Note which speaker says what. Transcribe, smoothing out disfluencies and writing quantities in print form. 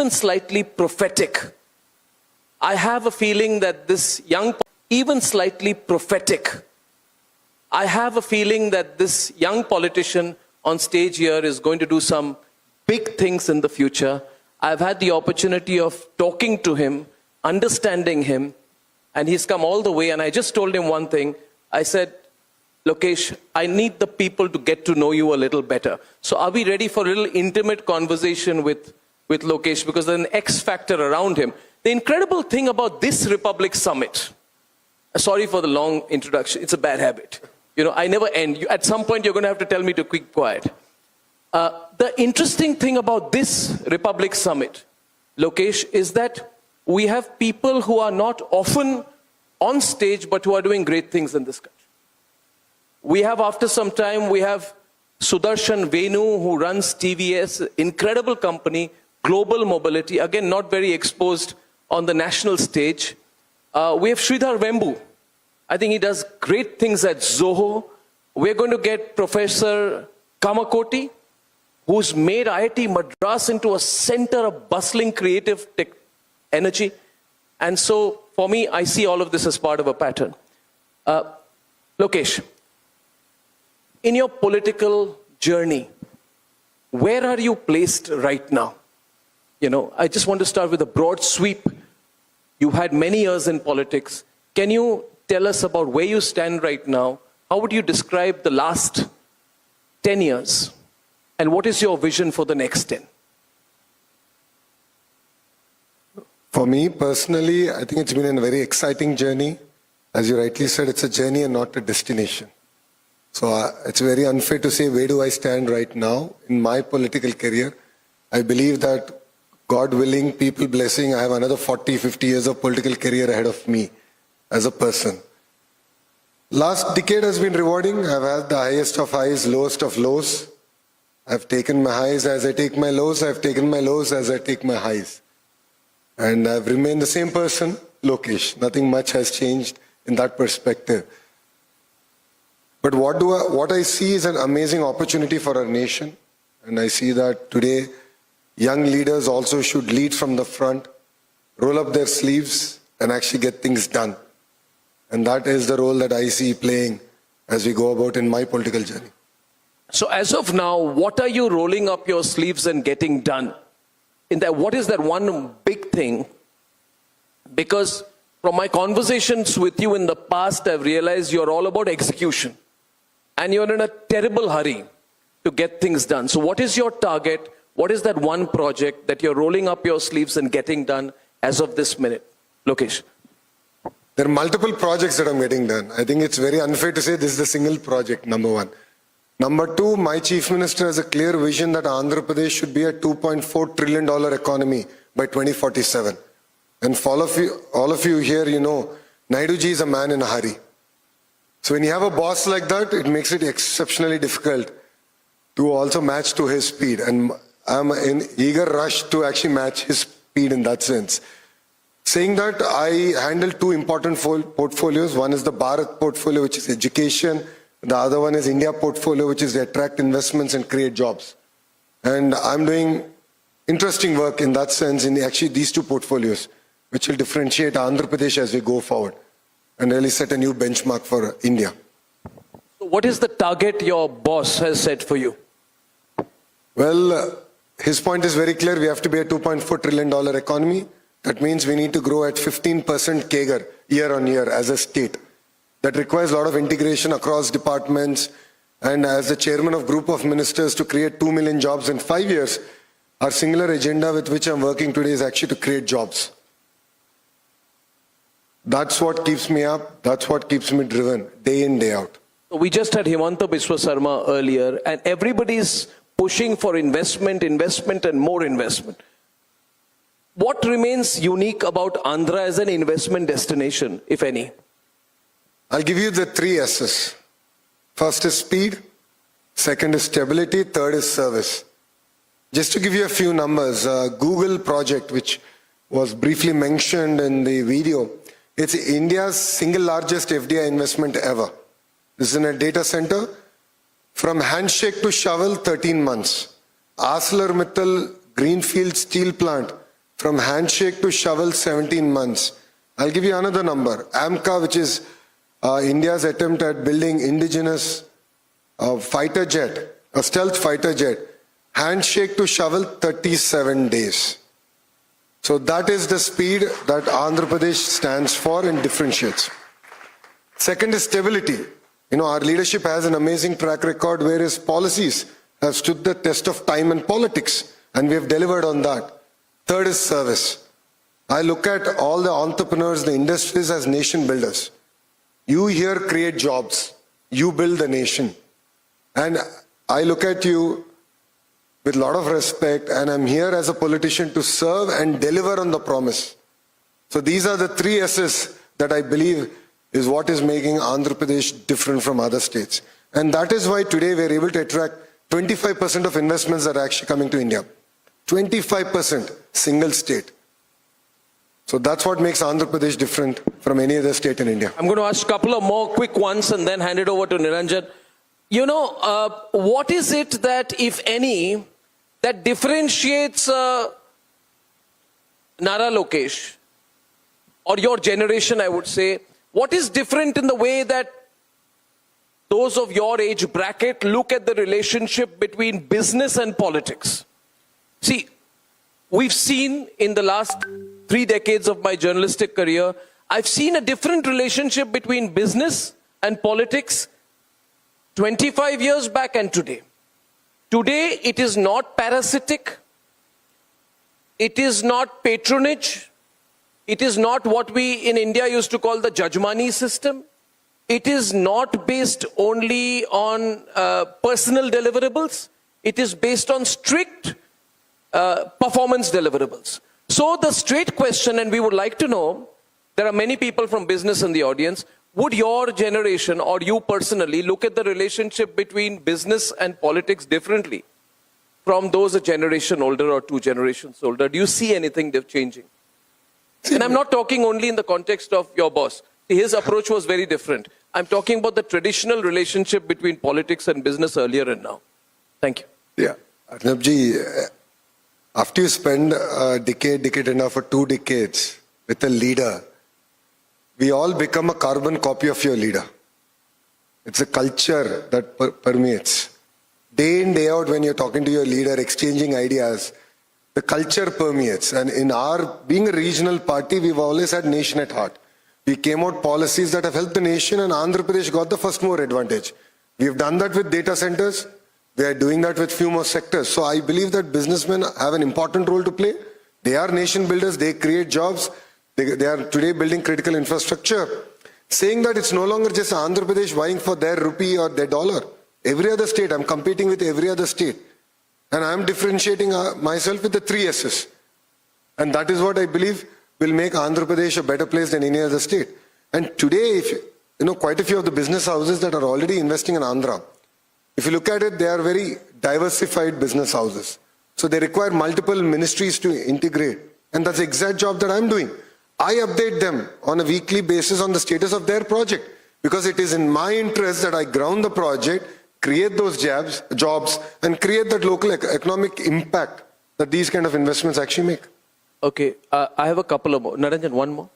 Speaker 1: even slightly prophetic. I have a feeling that this young, even slightly prophetic. I have a feeling that this young politician on stage here is going to do some big things in the future. I've had the opportunity of talking to him, understanding him, and he's come all the way. And I just told him one thing. I said, Lokesh, I need the people to get to know you a little better. So are we ready for a little intimate conversation with Lokesh? Because there's an X factor around him. The incredible thing about this Republic Summit, sorry for the long introduction, it's a bad habit. You know, I never end. At some point, you're going to have to tell me to keep quiet. The interesting thing about this Republic Summit, Lokesh, is that we have people who are not often on stage, but who are doing great things in this country. We have, after some time, we have Sudarshan Venu, who runs TVS, incredible company, global mobility, again, not very exposed on the national stage. We have Sridhar Vembu. I think he does great things at Zoho. We're going to get Professor Kamakoti, who's made IIT Madras into a center of bustling creative tech energy. And so, for me, I see all of this as part of a pattern. Lokesh, in your political journey, where are you placed right now? You know, I just want to start with a broad sweep. You've had many years in politics. Can you tell us about where you stand right now? How would you describe the last 10 years? And what is your vision for the next 10?
Speaker 2: For me personally, I think it's been a very exciting journey. As you rightly said, it's a journey and not a destination. So it's very unfair to say, where do I stand right now in my political career? I believe that, God willing, people blessing, I have another 40, 50 years of political career ahead of me as a person. Last decade has been rewarding. I've had the highest of highs, lowest of lows. I've taken my highs as I take my lows. I've taken my lows as I take my highs. And I've remained the same person, Lokesh. Nothing much has changed in that perspective. But what I see is an amazing opportunity for our nation. And I see that today, young leaders also should lead from the front, roll up their sleeves, and actually get things done. And that is the role that I see playing as we go about in my political journey.
Speaker 1: So as of now, what are you rolling up your sleeves and getting done? In that, what is that one big thing? Because from my conversations with you in the past, I've realized you're all about execution. And you're in a terrible hurry to get things done. So what is your target? What is that one project that you're rolling up your sleeves and getting done as of this minute? Lokesh.
Speaker 2: There are multiple projects that I'm getting done. I think it's very unfair to say this is the single project, number one. Number two, my chief minister has a clear vision that Andhra Pradesh should be a $2.4 trillion economy by 2047. And for all of you here, you know, Naidu ji is a man in a hurry. So when you have a boss like that, it makes it exceptionally difficult to also match to his speed. And I'm in eager rush to actually match his speed in that sense. Saying that, I handle two important portfolios. One is the Bharat portfolio, which is education. The other one is India portfolio, which is to attract investments and create jobs. And I'm doing interesting work in that sense in actually these two portfolios, which will differentiate Andhra Pradesh as we go forward and really set a new benchmark for India.
Speaker 1: So what is the target your boss has set for you?
Speaker 2: Well, his point is very clear. We have to be a $2.4 trillion economy. That means we need to grow at 15% CAGR year on year as a state. That requires a lot of integration across departments. And as the chairman of group of ministers to create 2 million jobs in 5 years, our singular agenda with which I'm working today is actually to create jobs. That's what keeps me up. That's what keeps me driven day in, day out.
Speaker 1: We just had Himanta Biswa Sarma earlier, and everybody's pushing for investment, investment, and more investment. What remains unique about Andhra as an investment destination, if any?
Speaker 2: I'll give you the 3 S's. First is speed, second is stability, third is service. Just to give you a few numbers, Google project, which was briefly mentioned in the video, it's India's single largest FDI investment ever. This is in a data center. From handshake to shovel, 13 months. ArcelorMittal Greenfield steel plant, From handshake to shovel, 17 months. I'll give you another number. AMCA, which is India's attempt at building indigenous fighter jet, a stealth fighter jet. Handshake to shovel, 37 days. So that is the speed that Andhra Pradesh stands for and differentiates. Second is stability. You know, our leadership has an amazing track record where its policies have stood the test of time and politics, and we have delivered on that. Third is service. I look at all the entrepreneurs, the industries as nation builders. You here create jobs. You build the nation. And I look at you with a lot of respect, and I'm here as a politician to serve and deliver on the promise. So these are the three S's that I believe is what is making Andhra Pradesh different from other states. And that is why today we're able to attract 25% of investments that are actually coming to India. 25%, single state. So that's what makes Andhra Pradesh different from any other state in India.
Speaker 1: I'm going to ask a couple of more quick ones and then hand it over to Niranjan. You know, what is it that, if any, that differentiates Nara Lokesh, or your generation, I would say? What is different in the way that those of your age bracket look at the relationship between business and politics? See, we've seen in the last 3 decades of my journalistic career, I've seen a different relationship between business and politics 25 years back and today. Today, it is not parasitic. It is not patronage. It is not what we in India used to call the Jajmani system. It is not based only on personal deliverables. It is based on strict performance deliverables. So the straight question, and we would like to know, there are many people from business in the audience, would your generation or you personally look at the relationship between business and politics differently from those a generation older or 2 generations older? Do you see anything changing? And I'm not talking only in the context of your boss. His approach was very different. I'm talking about the traditional relationship between politics and business earlier and now. Thank you.
Speaker 2: Yeah. Arnab ji, after you spend a decade and a half or 2 decades with a leader, we all become a carbon copy of your leader. It's a culture that permeates. Day in, day out, when you're talking to your leader, exchanging ideas, the culture permeates. And in our, being a regional party, we've always had nation at heart. We came out policies that have helped the nation, and Andhra Pradesh got the first mover advantage. We've done that with data centers. We are doing that with few more sectors. So I believe that businessmen have an important role to play. They are nation builders. They create jobs. They are today building critical infrastructure. Saying that it's no longer just Andhra Pradesh vying for their rupee or their dollar. Every other state, I'm competing with every other state. And I'm differentiating myself with the 3 S's. And that is what I believe will make Andhra Pradesh a better place than any other state. And today, if you know, quite a few of the business houses that are already investing in Andhra, if you look at it, they are very diversified business houses. So they require multiple ministries to integrate. And that's the exact job that I'm doing. I update them on a weekly basis on the status of their project, because it is in my interest that I ground the project, create those jobs, and create that local economic impact that these kind of investments actually make.
Speaker 1: Okay, I have a couple of more. Niranjan, one more.